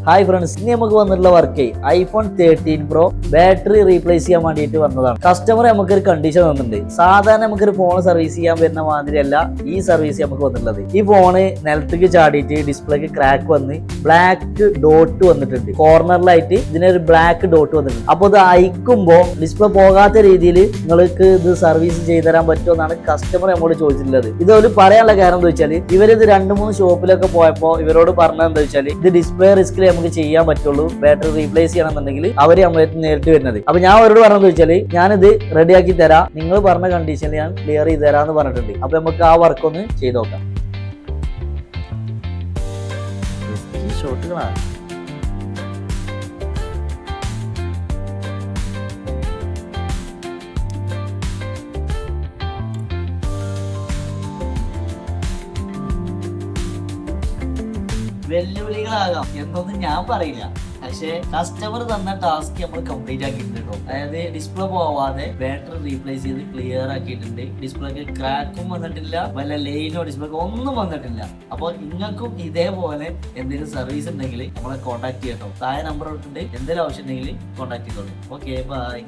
Hi friends, ഇനി നമുക്ക് വന്നിട്ടുള്ള work iPhone 13 Pro battery replace ചെയ്യാൻ വേണ്ടിയിട്ട് വന്നതാണ്. കസ്റ്റമർ നമുക്കൊരു കണ്ടീഷൻ തന്നിട്ടുണ്ട്. സാധാരണ നമുക്കൊരു ഫോൺ സർവീസ് ചെയ്യാൻ വരുന്ന മാതിരിയല്ല ഈ സർവീസ് നമുക്ക് വന്നിട്ടുള്ളത്. ഈ ഫോണ് നിലത്തേക്ക് ചാടിയിട്ട് ഡിസ്പ്ലേക്ക് ക്രാക്ക് വന്ന് ബ്ലാക്ക് ഡോട്ട് വന്നിട്ടുണ്ട്. കോർണറിലായിട്ട് ഇതിനൊരു ബ്ലാക്ക് ഡോട്ട് വന്നിട്ടുണ്ട്. അപ്പോൾ ഇത് അയക്കുമ്പോൾ ഡിസ്പ്ലേ പോകാത്ത രീതിയിൽ നിങ്ങൾക്ക് ഇത് സർവീസ് ചെയ്തു തരാൻ പറ്റുമോ എന്നാണ് കസ്റ്റമർ നമ്മോട് ചോദിച്ചിട്ടുള്ളത്. ഇതൊരു പറയാനുള്ള കാരണം എന്താ വെച്ചാൽ ഇവരിത് 2-3 ഷോപ്പിലൊക്കെ പോയപ്പോൾ ഇവരോട് പറഞ്ഞത് എന്താ വെച്ചാൽ ഇത് ഡിസ്പ്ലേ റിസ്കിൽ നമുക്ക് ചെയ്യാൻ പറ്റുള്ളൂ, ബാറ്ററി റീപ്ലേസ് ചെയ്യണമെന്നുണ്ടെങ്കിൽ അവര് നമ്മളായിട്ട് നേരിട്ട് വരുന്നത്. അപ്പൊ ഞാൻ അവരോട് പറഞ്ഞത് വെച്ചാൽ ഞാനിത് റെഡിയാക്കി തരാം, നിങ്ങൾ പറഞ്ഞ കണ്ടീഷനിൽ ഞാൻ ക്ലിയർ ചെയ്ത് തരാമെന്ന് പറഞ്ഞിട്ടുണ്ട്. അപ്പൊ നമുക്ക് ആ വർക്ക് ഒന്ന് ചെയ്ത് നോക്കാം. ഷോട്ടുകളാണ് വെല്ലുവിളികളാകാം എന്നൊന്നും ഞാൻ പറയില്ല, പക്ഷേ കസ്റ്റമർ തന്ന ടാസ്ക് നമ്മൾ കംപ്ലീറ്റ് ആക്കിയിട്ടുണ്ട് കേട്ടോ. അതായത് ഡിസ്പ്ലേ പോവാതെ ബാറ്ററി റീപ്ലേസ് ചെയ്ത് ക്ലിയർ ആക്കിയിട്ടുണ്ട്. ഡിസ്പ്ലേക്ക് ക്രാക്കും വന്നിട്ടില്ല, വല്ല ലൈനോ ഡിസ്പ്ലേക്ക് ഒന്നും വന്നിട്ടില്ല. അപ്പോൾ നിങ്ങൾക്കും ഇതേപോലെ എന്തെങ്കിലും സർവീസ് ഉണ്ടെങ്കിൽ നമ്മളെ കോൺടാക്ട് ചെയ്യട്ടോ. താഴെ നമ്പർ ഇട്ടിട്ടുണ്ട്, എന്തെങ്കിലും ആവശ്യം ഉണ്ടെങ്കിൽ കോൺടാക്ട് ചെയ്തോളൂ. Okay, by.